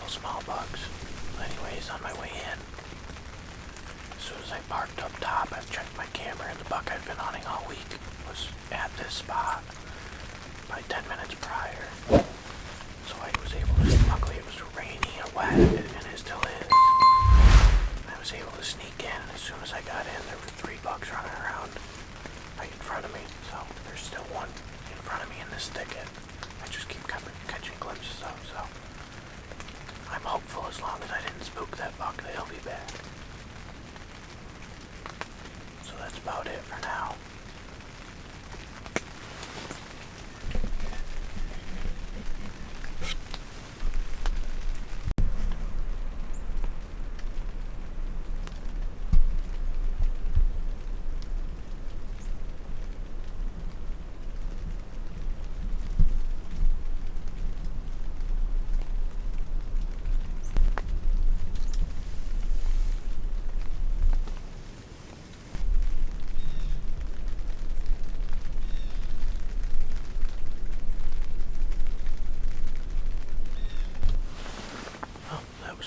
couple small bugs. Anyways, on my way in, as soon as I parked up top, I checked my camera, and the buck I'd been hunting all week was at this spot by 10 minutes prior. So I was able to, luckily it was rainy and wet, and it still is. I was able to sneak in, and as soon as I got in, there were 3 bucks running around right in front of me. So there's still one in front of me in this thicket. I just keep catching glimpses of, so I'm hopeful as long as I didn't spook that buck, they'll be back. So that's about it for now.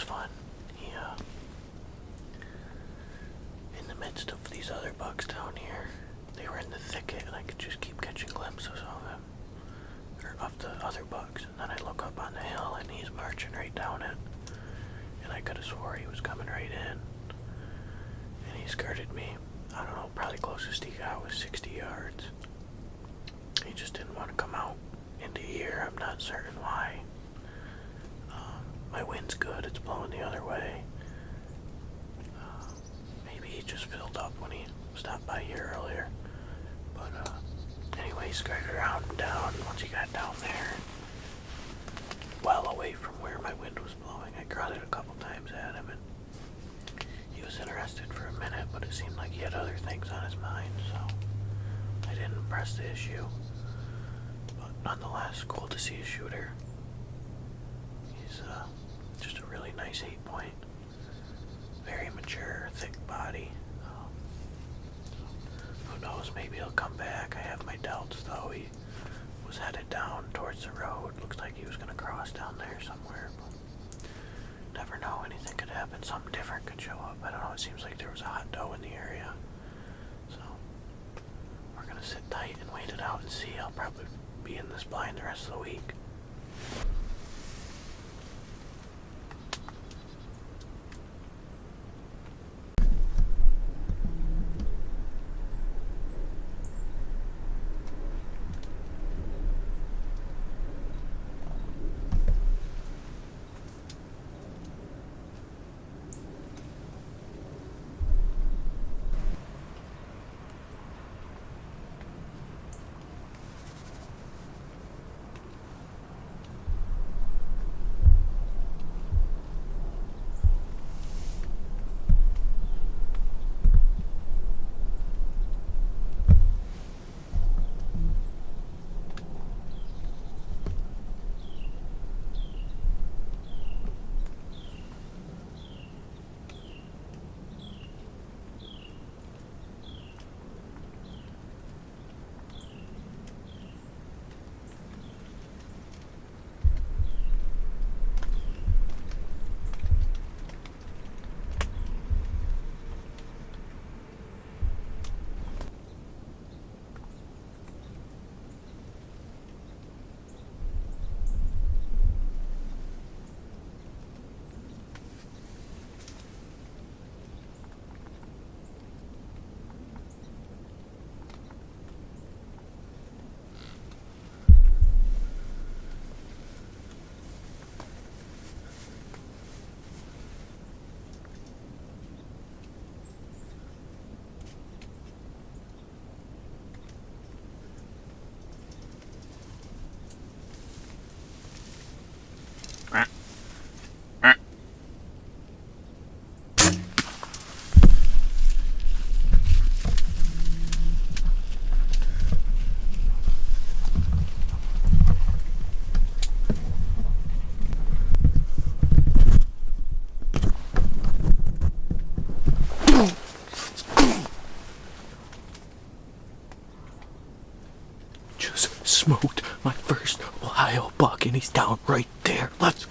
Fun. In the midst of these other bucks down here, they were in the thicket, and I could just keep catching glimpses of them, or of the other bucks. And then I look up on the hill, and he's marching right down it, and I could have swore he was coming right in, and he skirted me. I don't know, probably closest he got was 60 yards. He just didn't want to come out into here. I'm not certain why. My wind's good, it's blowing the other way. Maybe he just filled up when he stopped by here earlier. But anyway, he skirted around and down. Once he got down there, well away from where my wind was blowing, I grunted a couple times at him, and he was interested for a minute, but it seemed like he had other things on his mind, so I didn't press the issue. But nonetheless, cool to see a shooter. He's just a really nice 8-point. Very mature, thick body. Who knows, maybe he'll come back. I have my doubts, though. He was headed down towards the road. Looks like he was going to cross down there somewhere. But never know, anything could happen. Something different could show up. I don't know, it seems like there was a hot doe in the area. So we're going to sit tight and wait it out and see. I'll probably be in this blind the rest of the week. Smoked my first Ohio buck, and he's down right there. Let's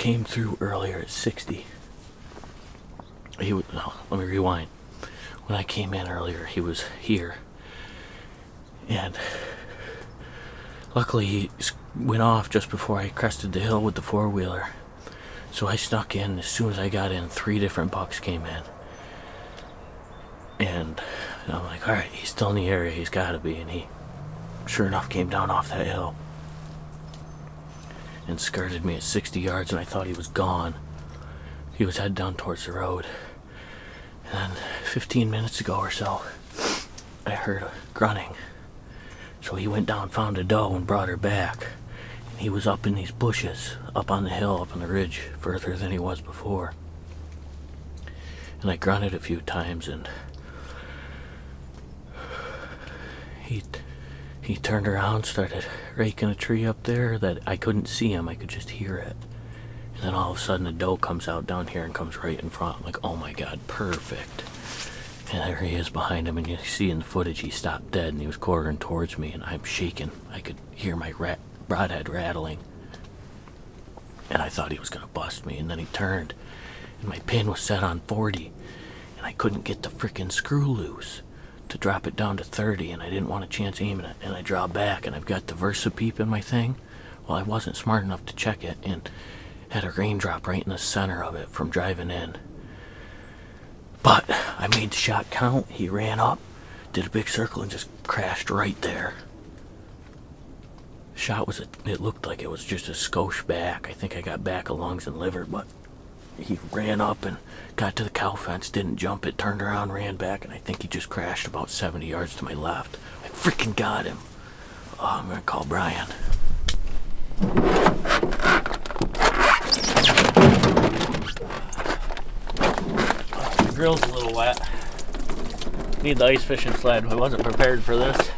came through earlier at 60. No, let me rewind. When I came in earlier, he was here. And luckily he went off just before I crested the hill with the four-wheeler. So I snuck in. As soon as I got in, 3 different bucks came in. And I'm like, alright, he's still in the area, he's gotta be. And he, sure enough, came down off that hill and skirted me at 60 yards, and I thought he was gone. He was headed down towards the road. And then 15 minutes ago or so, I heard a grunting. So he went down, found a doe, and brought her back. And he was up in these bushes, up on the hill, up on the ridge, further than he was before. And I grunted a few times, and he turned around, started raking a tree up there that I couldn't see him, I could just hear it. And then all of a sudden a doe comes out down here and comes right in front. I'm like, oh my god, perfect. And there he is behind him, and you see in the footage he stopped dead and he was quartering towards me, and I'm shaking. I could hear my broadhead rattling. And I thought he was going to bust me, and then he turned, and my pin was set on 40, and I couldn't get the frickin' screw loose to drop it down to 30, and I didn't want a chance aiming it, and I draw back, and I've got the Versapeep in my thing. Well, I wasn't smart enough to check it, and had a raindrop right in the center of it from driving in. But I made the shot count. He ran up, did a big circle, and just crashed right there. Shot was, it looked like it was just a skosh back. I think I got back of lungs and liver, but he ran up and got to the cow fence, didn't jump it, turned around, ran back, and I think he just crashed about 70 yards to my left. I freaking got him. Oh, I'm gonna call Brian. The grill's a little wet. Need the ice fishing sled. I wasn't prepared for this.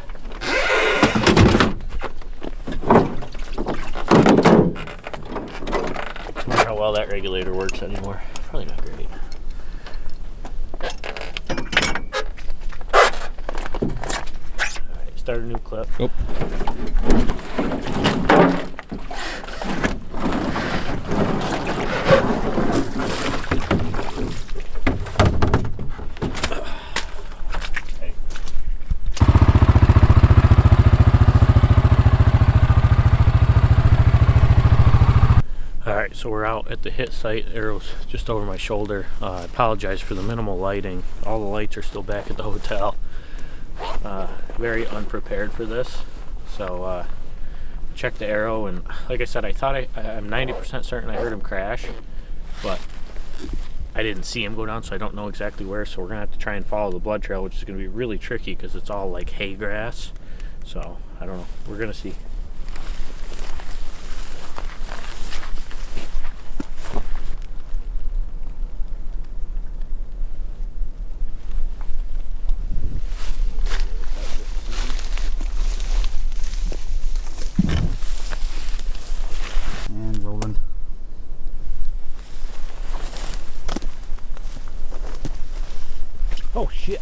I wonder how well that regulator works anymore. Probably not great. Alright, start a new clip. Oh. So we're out at the hit site. Arrow's just over my shoulder. I apologize for the minimal lighting. All the lights are still back at the hotel. Very unprepared for this. So check the arrow, and like I said, I'm 90% certain I heard him crash, but I didn't see him go down, so I don't know exactly where. So we're gonna have to try and follow the blood trail, which is gonna be really tricky because it's all like hay grass. So I don't know. We're gonna see. Oh shit.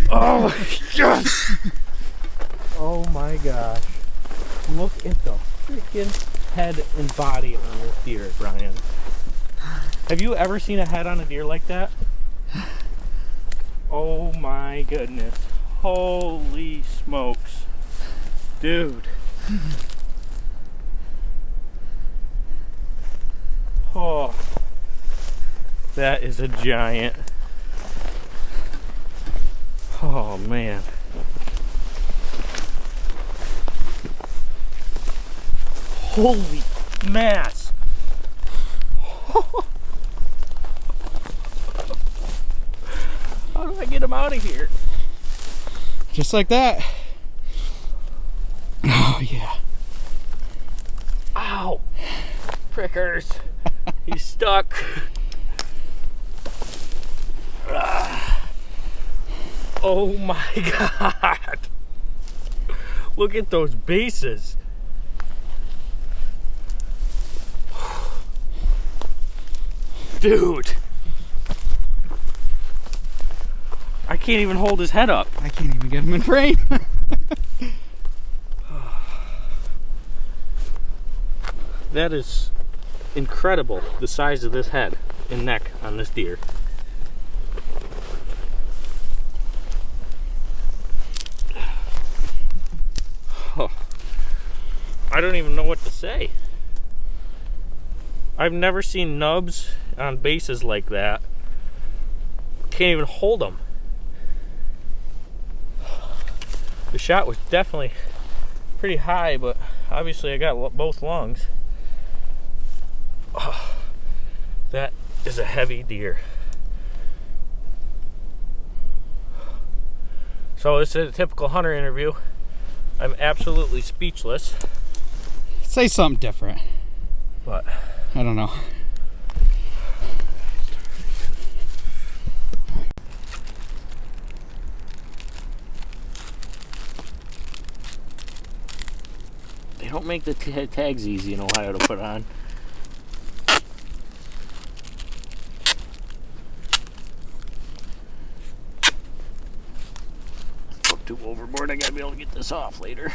Oh yes. Oh my gosh. Look at the freaking head and body on this deer, Brian. Have you ever seen a head on a deer like that? Oh my goodness. Holy smokes. Dude. Oh. That is a giant. Oh man. Holy mass. How do I get him out of here? Just like that. Oh yeah. Ow. Prickers. He's stuck. Oh my god. Look at those bases. Dude. I can't even hold his head up. I can't even get him in frame. That is incredible, the size of this head and neck on this deer. Oh, I don't even know what to say. I've never seen nubs on bases like that. Can't even hold them. The shot was definitely pretty high, but obviously I got both lungs. Oh, that is a heavy deer. So this is a typical hunter interview. I'm absolutely speechless. Say something different. What? I don't know. They don't make the tags easy in Ohio to put on. Go too overboard. I gotta be able to get this off later.